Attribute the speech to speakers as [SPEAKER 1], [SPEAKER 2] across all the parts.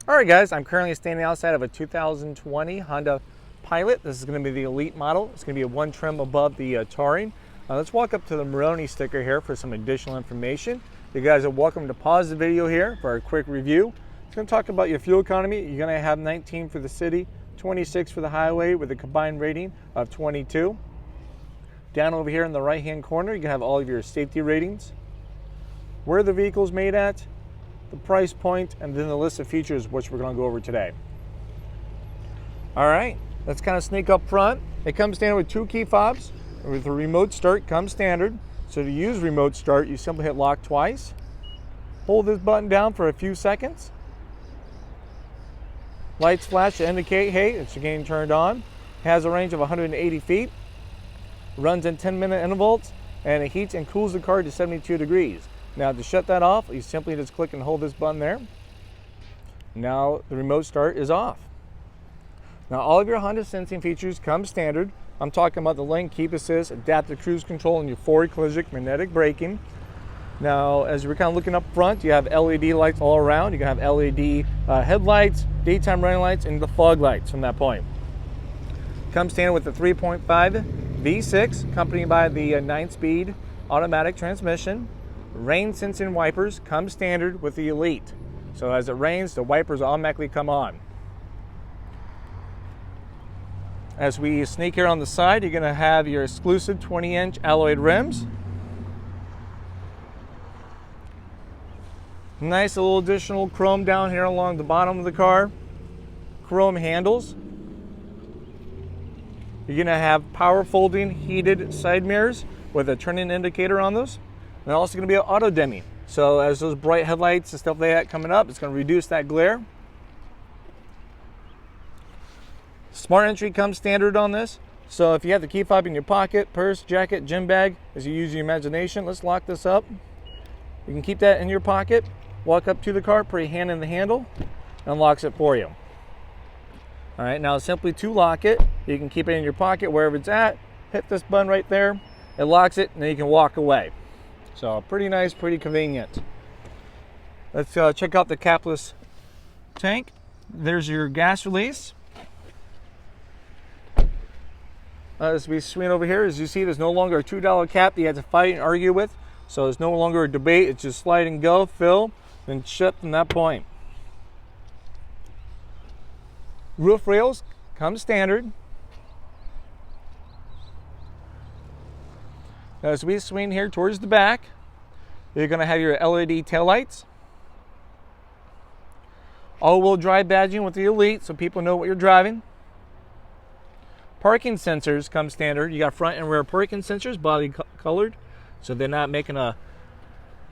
[SPEAKER 1] All right, guys, I'm currently standing outside of a 2020 Honda Pilot. This is going to be the Elite model. It's going to be a one trim above the Touring. Let's walk up to the Moroni sticker here for some additional information. You guys are welcome to pause the video here for a quick review. It's going to talk about your fuel economy. You're going to have 19 for the city, 26 for the highway with a combined rating of 22. Down over here in the right-hand corner, you can have all of your safety ratings, where the vehicle's made at, the price point, and then the list of features which we're going to go over today. All right, let's kind of sneak up front. It comes standard with 2 key fobs. With a remote start comes standard. So to use remote start, you simply hit lock twice. Hold this button down for a few seconds. Lights flash to indicate, hey, it's getting turned on. It has a range of 180 feet. Runs in 10-minute intervals, and it heats and cools the car to 72 degrees. Now to shut that off, you simply just click and hold this button there. Now the remote start is off. Now all of your Honda sensing features come standard. I'm talking about the lane keep assist, adaptive cruise control, and your forward collision magnetic braking. Now as we're kind of looking up front, you have LED lights all around. You can have LED headlights, daytime running lights, and the fog lights from that point. Comes standard with the 3.5 V6, accompanied by the 9-speed automatic transmission. Rain sensing wipers come standard with the Elite. So as it rains, the wipers automatically come on. As we sneak here on the side, you're going to have your exclusive 20-inch alloyed rims. Nice little additional chrome down here along the bottom of the car. Chrome handles. You're going to have power folding heated side mirrors with a turning indicator on those. And also going to be auto dimming. So as those bright headlights and stuff like that coming up, it's going to reduce that glare. Smart entry comes standard on this. So if you have the key fob in your pocket, purse, jacket, gym bag, as you use your imagination, let's lock this up. You can keep that in your pocket, walk up to the car, put your hand in the handle, and unlocks it for you. All right, now simply to lock it, you can keep it in your pocket wherever it's at, hit this button right there, it locks it, and then you can walk away. So pretty nice, pretty convenient. Let's check out the capless tank. There's your gas release. As we swing over here, as you see, there's no longer a $2 cap that you have to fight and argue with. So there's no longer a debate. It's just slide and go, fill, then shut from that point. Roof rails come standard. As we swing here towards the back, you're going to have your LED taillights. All-wheel drive badging with the Elite so people know what you're driving. Parking sensors come standard. You got front and rear parking sensors, body colored, so they're not making a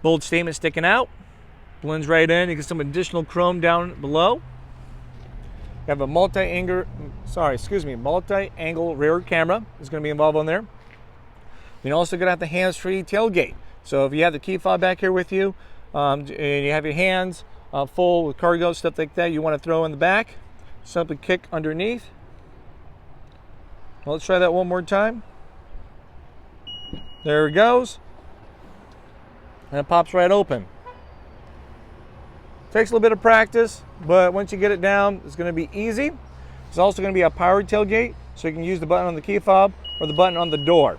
[SPEAKER 1] bold statement sticking out. Blends right in. You get some additional chrome down below. You have a multi-angle rear camera is going to be involved on there. You're also going to have the hands-free tailgate. So if you have the key fob back here with you, and you have your hands full with cargo, stuff like that, you want to throw in the back, simply kick underneath. Well, let's try that one more time. There it goes. And it pops right open. Takes a little bit of practice, but once you get it down, it's going to be easy. It's also going to be a powered tailgate, so you can use the button on the key fob or the button on the door.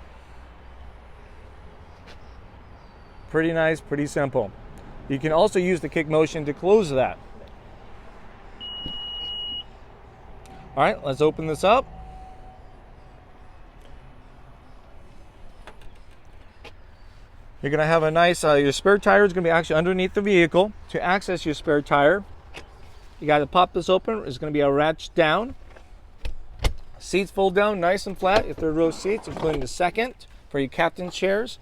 [SPEAKER 1] Pretty nice, pretty simple. You can also use the kick motion to close that. All right, let's open this up. You're going to have a nice, your spare tire is going to be actually underneath the vehicle. To access your spare tire, you got to pop this open. It's going to be a ratchet down. Seats fold down nice and flat, your third row seats, including the second for your captain's chairs.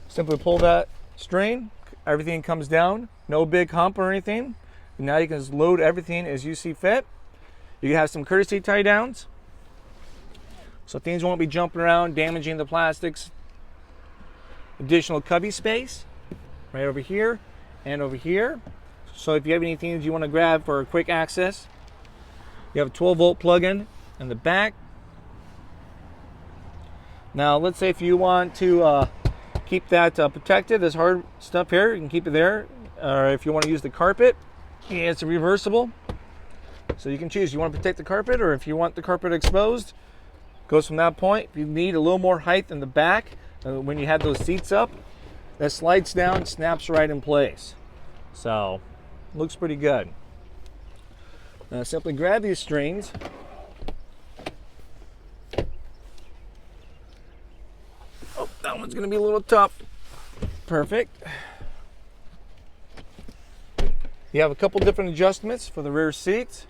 [SPEAKER 1] Simply pull that string, everything comes down, no big hump or anything. And now you can just load everything as you see fit. You can have some courtesy tie downs, so things won't be jumping around, damaging the plastics. Additional cubby space right over here and over here. So if you have any things you want to grab for quick access, you have a 12-volt plug-in in the back. Now let's say if you want to keep that protected, this hard stuff here, you can keep it there. Or if you want to use the carpet, it's reversible. So you can choose. You want to protect the carpet, or if you want the carpet exposed, goes from that point. If you need a little more height in the back, when you have those seats up, that slides down, snaps right in place. So, looks pretty good. Now simply grab these strings. Oh, that one's going to be a little tough. Perfect. You have a couple different adjustments for the rear seats.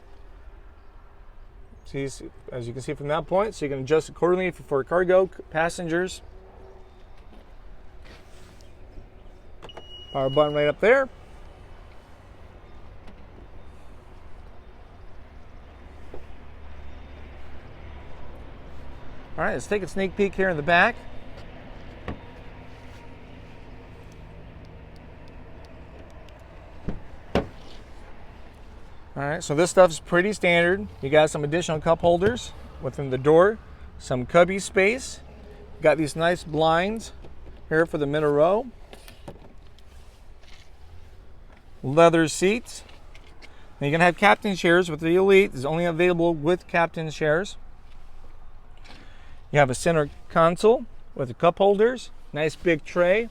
[SPEAKER 1] See, as you can see from that point, so you can adjust accordingly for cargo passengers. Power button right up there. All right, let's take a sneak peek here in the back. All right, so this stuff's pretty standard. You got some additional cup holders within the door, some cubby space. Got these nice blinds here for the middle row. Leather seats. Now you can have captain chairs with the Elite. It's only available with captain chairs. You have a center console with the cup holders. Nice big tray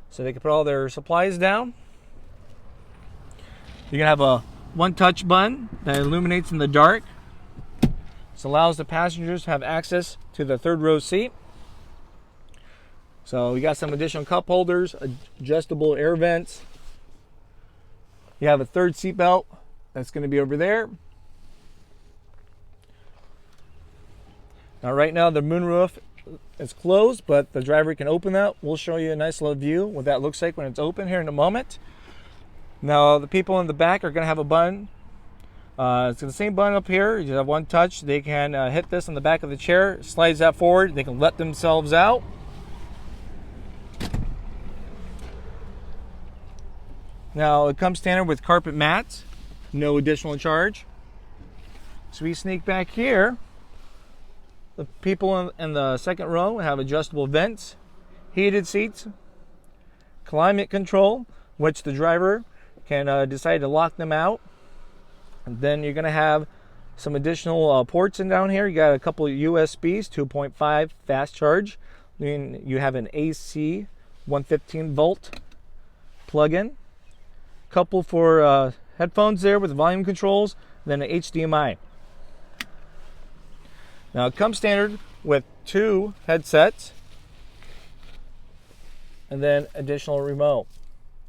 [SPEAKER 1] so they can put all their supplies down. You can have a one-touch button that illuminates in the dark. This allows the passengers to have access to the third row seat. So we got some additional cup holders, adjustable air vents. You have a third seat belt that's going to be over there. Now right now the moonroof is closed, but the driver can open that. We'll show you a nice little view what that looks like when it's open here in a moment. Now the people in the back are going to have a button. It's the same button up here. You have one touch. They can hit this on the back of the chair, slides that forward. They can let themselves out. Now it comes standard with carpet mats, no additional charge. So we sneak back here. The people in the second row have adjustable vents, heated seats, climate control, which the driver can decide to lock them out. And then you're going to have some additional ports in down here. You got a couple of USBs, 2.5 fast charge. Then you have an AC 115 volt plug-in. Couple for headphones there with volume controls. Then an HDMI. Now it comes standard with 2 headsets and then additional remote.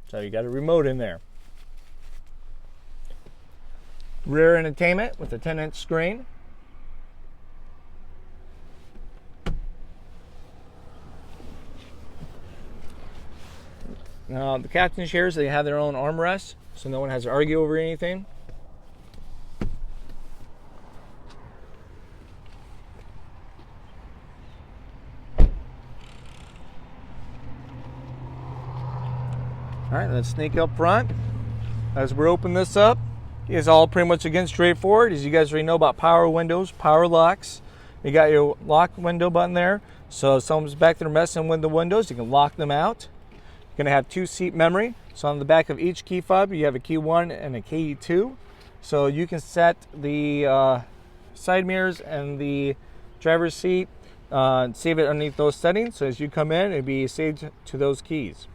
[SPEAKER 1] So you got a remote in there. Rear entertainment with a 10-inch screen. Now the captain chairs, they have their own armrests, so no one has to argue over anything. All right, let's sneak up front. As we open this up, it's all pretty much again straightforward. As you guys already know about power windows, power locks. You got your lock window button there. So if someone's back there messing with the windows, you can lock them out. You're gonna have 2 seat memory. So on the back of each key fob, you have a key 1 and a key 2. So you can set the side mirrors and the driver's seat, save it underneath those settings. So as you come in, it'll be saved to those keys.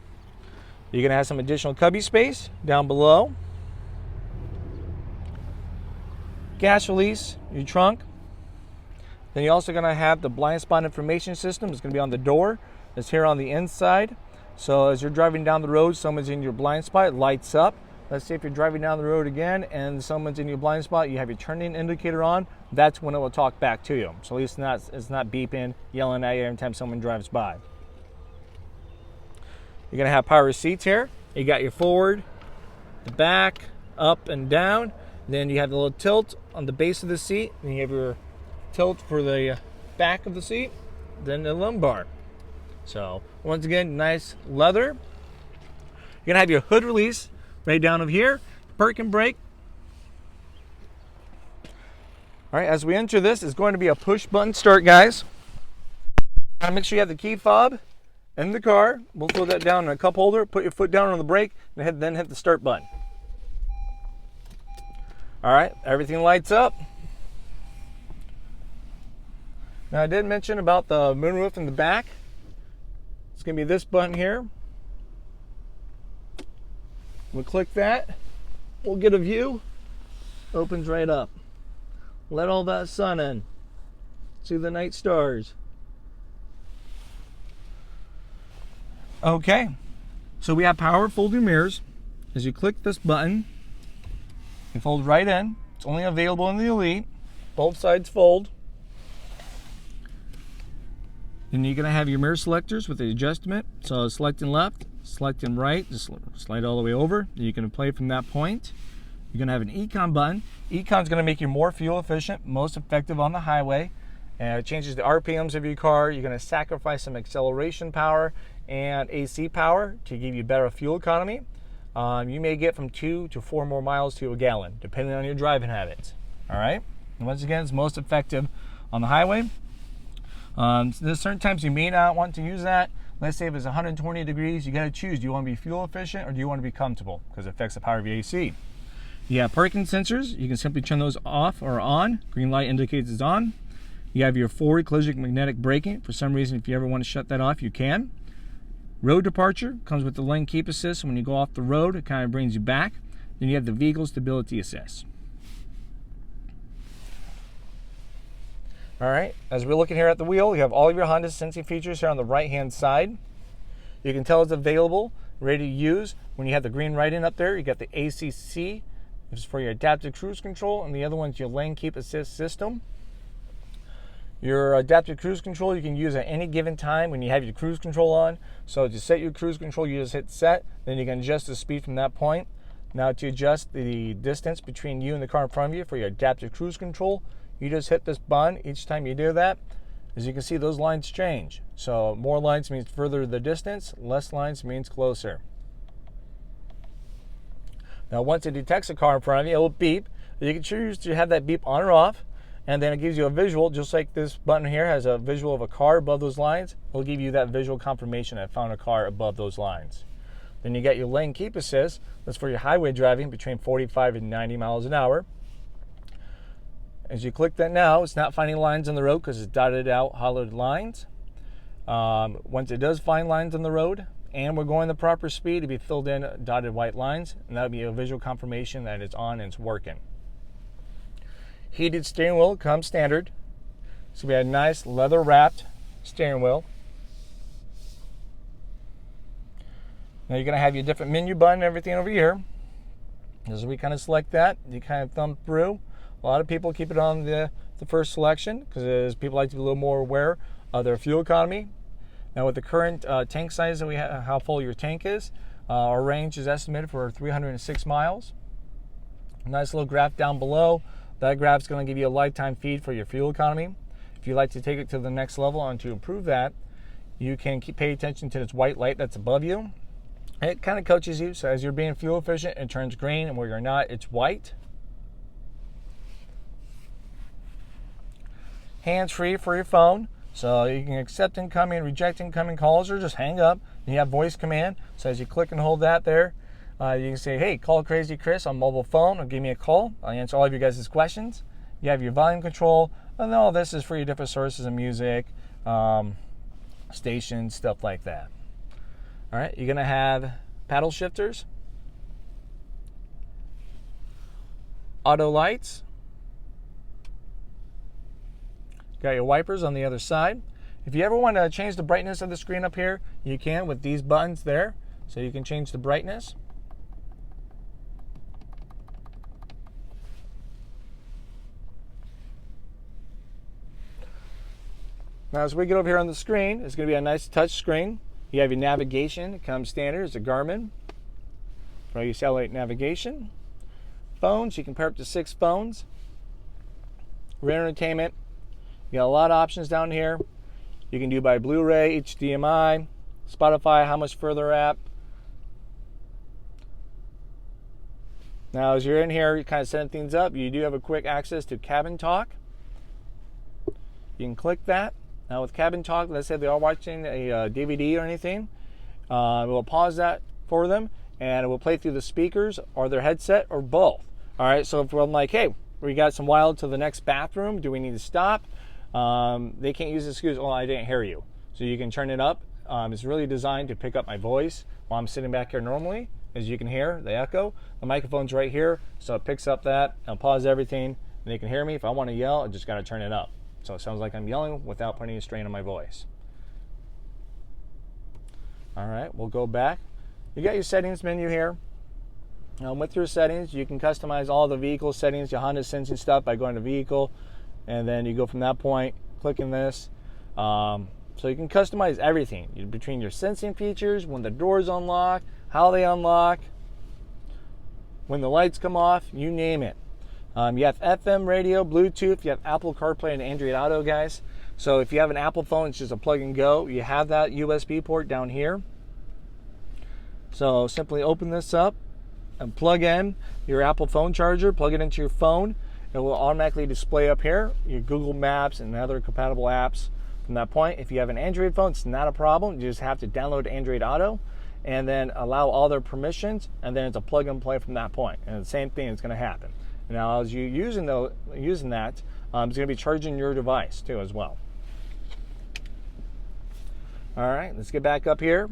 [SPEAKER 1] You're gonna have some additional cubby space down below. Gas release, your trunk. Then you're also gonna have the blind spot information system. It's gonna be on the door. It's here on the inside. So as you're driving down the road, someone's in your blind spot, it lights up. Let's say if you're driving down the road again and someone's in your blind spot, you have your turning indicator on, that's when it will talk back to you. So at least it's not beeping, yelling at you every time someone drives by. You're gonna have power seats here. You got your forward, the back, up and down. Then you have the little tilt on the base of the seat. Then you have your tilt for the back of the seat. Then the lumbar. So once again, nice leather. You're gonna have your hood release right down of here. Park and brake. All right, as we enter this, it's going to be a push button start, guys. Make sure you have the key fob in the car. We'll throw that down in a cup holder. Put your foot down on the brake and then hit the start button. All right, everything lights up. Now I did mention about the moonroof in the back. It's going to be this button here. We'll click that. We'll get a view. Opens right up. Let all that sun in. See the night stars. Okay, so we have power folding mirrors. As you click this button, it folds right in. It's only available in the Elite. Both sides fold. Then you're going to have your mirror selectors with the adjustment. So selecting left, selecting right, just slide all the way over. You can play from that point. You're going to have an Econ button. Econ's going to make you more fuel efficient, most effective on the highway. And it changes the RPMs of your car. You're going to sacrifice some acceleration power and AC power to give you better fuel economy. You may get from 2 to 4 more miles to a gallon, depending on your driving habits. All right. And once again, it's most effective on the highway. There's certain times you may not want to use that. Let's say if it's 120 degrees, you got to choose. Do you want to be fuel efficient or do you want to be comfortable? Because it affects the power of your AC. You have parking sensors. You can simply turn those off or on. Green light indicates it's on. You have your forward collision magnetic braking. For some reason, if you ever want to shut that off, you can. Road departure comes with the lane keep assist. When you go off the road, it kind of brings you back. Then you have the vehicle stability assist. All right, as we're looking here at the wheel, you have all of your Honda sensing features here on the right-hand side. You can tell it's available, ready to use. When you have the green writing up there, you got the ACC, which is for your adaptive cruise control, and the other one's your lane keep assist system. Your adaptive cruise control you can use at any given time when you have your cruise control on. So to set your cruise control, you just hit set, then you can adjust the speed from that point. Now to adjust the distance between you and the car in front of you for your adaptive cruise control, you just hit this button each time you do that. As you can see, those lines change. So more lines means further the distance, less lines means closer. Now once it detects a car in front of you, it will beep. You can choose to have that beep on or off, and then it gives you a visual, just like this button here has a visual of a car above those lines. It'll give you that visual confirmation that I found a car above those lines. Then you got your lane keep assist. That's for your highway driving between 45 and 90 miles an hour. As you click that now, it's not finding lines on the road because it's dotted out, hollowed lines. Once it does find lines on the road and we're going the proper speed, it'll be filled in dotted white lines, and that'll be a visual confirmation that it's on and it's working. Heated steering wheel comes standard. So we have a nice leather wrapped steering wheel. Now you're going to have your different menu button and everything over here. As we kind of select that, you kind of thumb through. A lot of people keep it on the first selection because people like to be a little more aware of their fuel economy. Now with the current tank size that we have, how full your tank is, our range is estimated for 306 miles. Nice little graph down below. That graph is going to give you a lifetime feed for your fuel economy. If you'd like to take it to the next level and to improve that, you can pay attention to this white light that's above you. It kind of coaches you, so as you're being fuel efficient, it turns green, and where you're not, it's white. Hands-free for your phone, so you can accept incoming, reject incoming calls, or just hang up. You have voice command, so as you click and hold that there, you can say, hey, call Crazy Chris on mobile phone, or give me a call. I'll answer all of you guys' questions. You have your volume control, and all this is for your different sources of music, stations, stuff like that. All right, you're gonna have paddle shifters, auto lights, got your wipers on the other side. If you ever want to change the brightness of the screen up here, you can with these buttons there. So you can change the brightness. Now as we get over here on the screen, it's going to be a nice touch screen. You have your navigation, it comes standard, it's a Garmin. For your satellite navigation. Phones, you can pair up to 6 phones. For entertainment, you got a lot of options down here. You can do by Blu-ray, HDMI, Spotify, How Much Further app. Now as you're in here, you're kind of setting things up. You do have a quick access to Cabin Talk. You can click that. Now with Cabin Talk, let's say they are watching a DVD or anything, we'll pause that for them and it will play through the speakers or their headset or both. All right, so if I'm like, hey, we got some wild to the next bathroom, do we need to stop? They can't use the excuse, oh, I didn't hear you. So you can turn it up. It's really designed to pick up my voice while I'm sitting back here normally. As you can hear, the echo. The microphone's right here, so it picks up that. I'll pause everything, and they can hear me. If I want to yell, I just got to turn it up. So it sounds like I'm yelling without putting a strain on my voice. All right, we'll go back. You got your settings menu here. With your settings, you can customize all the vehicle settings, your Honda sensing stuff by going to vehicle, and then you go from that point, clicking this. So you can customize everything between your sensing features, when the doors unlock, how they unlock, when the lights come off, you name it. You have FM radio, Bluetooth, you have Apple CarPlay and Android Auto, guys. So if you have an Apple phone, it's just a plug and go. You have that USB port down here. So simply open this up and plug in your Apple phone charger, plug it into your phone. It will automatically display up here your Google Maps and other compatible apps from that point. If you have an Android phone, it's not a problem. You just have to download Android Auto and then allow all their permissions, and then it's a plug and play from that point. And the same thing is going to happen. Now, as you using that, it's going to be charging your device too as well. All right, let's get back up here.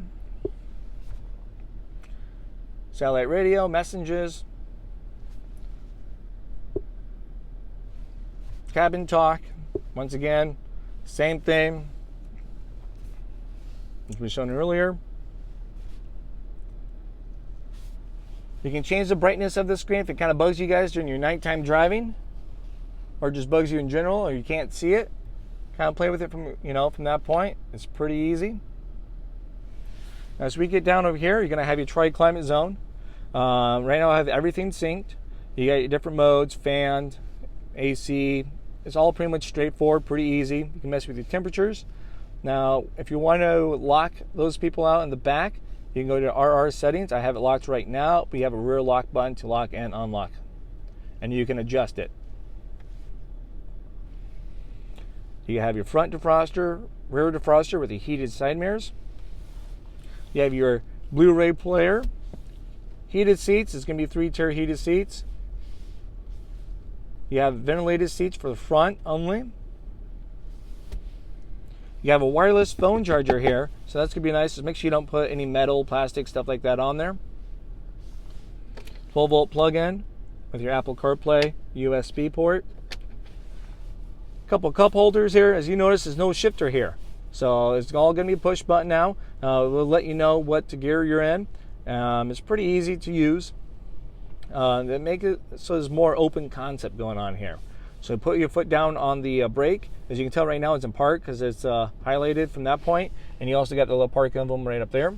[SPEAKER 1] Satellite radio, messages, cabin talk. Once again, same thing as we shown earlier. You can change the brightness of the screen if it kind of bugs you guys during your nighttime driving, or just bugs you in general, or you can't see it. Kind of play with it from that point. It's pretty easy. As we get down over here, you're going to have your tri-climate zone. Right now I have everything synced. You got your different modes, fan, AC. It's all pretty much straightforward, pretty easy. You can mess with your temperatures. Now, if you want to lock those people out in the back, you can go to RR settings. I have it locked right now. We have a rear lock button to lock and unlock, and you can adjust it. You have your front defroster, rear defroster with the heated side mirrors. You have your Blu-ray player, heated seats. It's going to be 3-tier heated seats. You have ventilated seats for the front only. You have a wireless phone charger here, so that's going to be nice. Just make sure you don't put any metal, plastic, stuff like that on there. 12-volt plug-in with your Apple CarPlay USB port. A couple cup holders here. As you notice, there's no shifter here. So it's all going to be push button now. We'll let you know what gear you're in. It's pretty easy to use. They make it so there's more open concept going on here. So put your foot down on the brake. As you can tell right now, it's in park because it's highlighted from that point. And you also got the little park emblem right up there.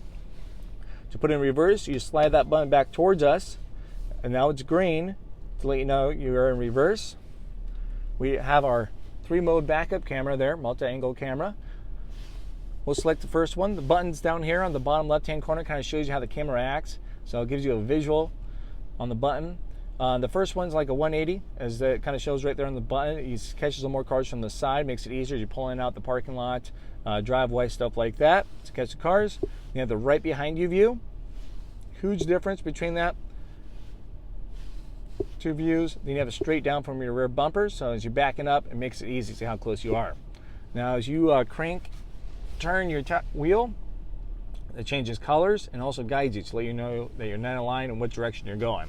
[SPEAKER 1] To put in reverse, you slide that button back towards us. And now it's green to let you know you're in reverse. We have our 3-mode backup camera there, multi-angle camera. We'll select the first one. The button's down here on the bottom left-hand corner kind of shows you how the camera acts. So it gives you a visual on the button. The first one's like a 180, as it kind of shows right there on the button. It catches some more cars from the side, makes it easier as you're pulling out the parking lot, driveway, stuff like that to catch the cars. You have the right behind you view. Huge difference between that two views. Then you have a straight down from your rear bumper, so as you're backing up, it makes it easy to see how close you are. Now, as you turn your wheel, it changes colors and also guides you to let you know that you're not in line and what direction you're going.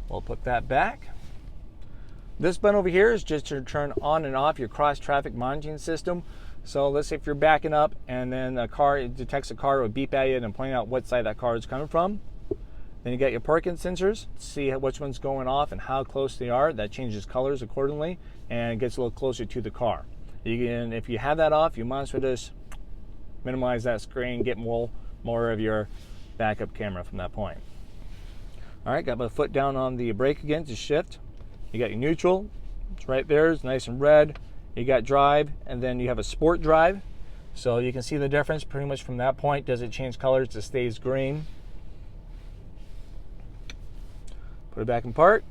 [SPEAKER 1] We'll put that back. This button over here is just to turn on and off your cross traffic monitoring system. So let's say if you're backing up and then it detects a car, it will beep at you and point out what side that car is coming from. Then you got your parking sensors to see which one's going off and how close they are. That changes colors accordingly and gets a little closer to the car. If you have that off, you might as well just minimize that screen, get more of your backup camera from that point. All right, got my foot down on the brake again to shift. You got your neutral, it's right there, it's nice and red. You got drive, and then you have a sport drive. So you can see the difference pretty much from that point. Does it change colors? It stays green. Put it back in park.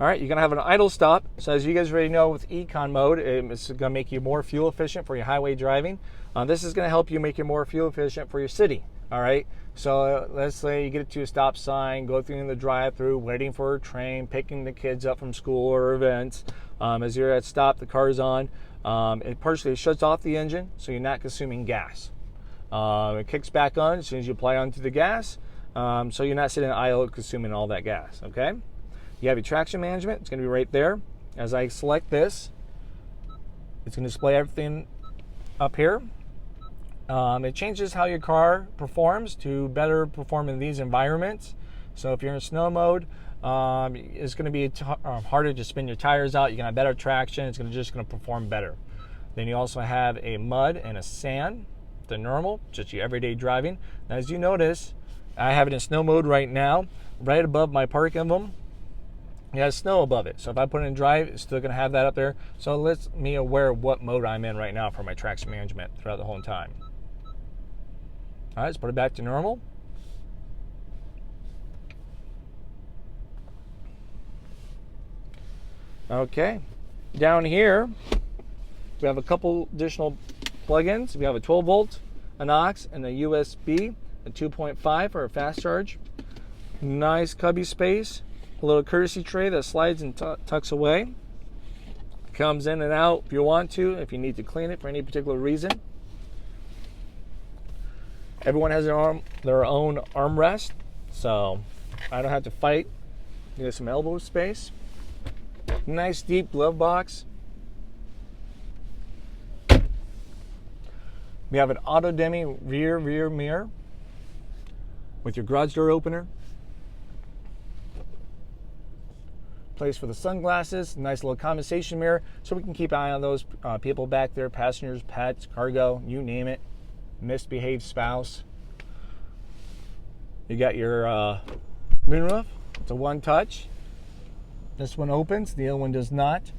[SPEAKER 1] All right, you're gonna have an idle stop. So as you guys already know, with Econ mode, it's gonna make you more fuel efficient for your highway driving. This is gonna help you make you more fuel efficient for your city. All right. So let's say you get it to a stop sign, go through the drive-through, waiting for a train, picking the kids up from school or events. As you're at stop, the car's on. It partially shuts off the engine, so you're not consuming gas. It kicks back on as soon as you apply onto the gas, so you're not sitting idle consuming all that gas. Okay. You have your traction management. It's going to be right there. As I select this, it's going to display everything up here. It changes how your car performs to better perform in these environments. So if you're in snow mode, it's going to be harder to spin your tires out. You're going to have better traction. It's just going to perform better. Then you also have a mud and a sand, the normal, just your everyday driving. Now, as you notice, I have it in snow mode right now. Right above my park emblem, it has snow above it. So if I put it in drive, it's still going to have that up there. So it lets me aware of what mode I'm in right now for my traction management throughout the whole time. All right, let's put it back to normal. Okay, down here, we have a couple additional plugins. We have a 12 volt, an aux, and a USB, a 2.5 for a fast charge. Nice cubby space, a little courtesy tray that slides and tucks away. Comes in and out if you want to, if you need to clean it for any particular reason. Everyone has their own armrest, so I don't have to fight. There's some elbow space. Nice deep glove box. We have an auto-dimming rear mirror with your garage door opener. Place for the sunglasses, nice little compensation mirror, so we can keep an eye on those people back there, passengers, pets, cargo, you name it. Misbehaved spouse. You got your moonroof. It's a one touch. This one opens, the other one does not.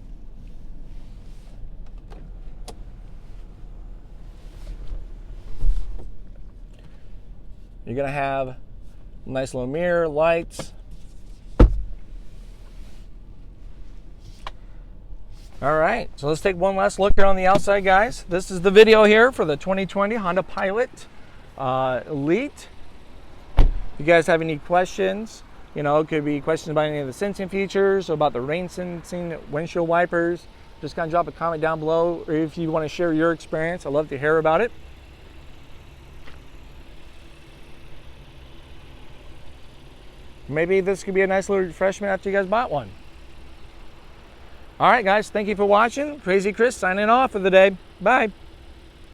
[SPEAKER 1] You're gonna have a nice little mirror, lights. All right, so let's take one last look here on the outside, guys. This is the video here for the 2020 Honda Pilot Elite. If you guys have any questions, it could be questions about any of the sensing features, or about the rain sensing, windshield wipers, just kind of drop a comment down below, or if you want to share your experience, I'd love to hear about it. Maybe this could be a nice little refreshment after you guys bought one. All right, guys, thank you for watching. Crazy Chris signing off for the day. Bye.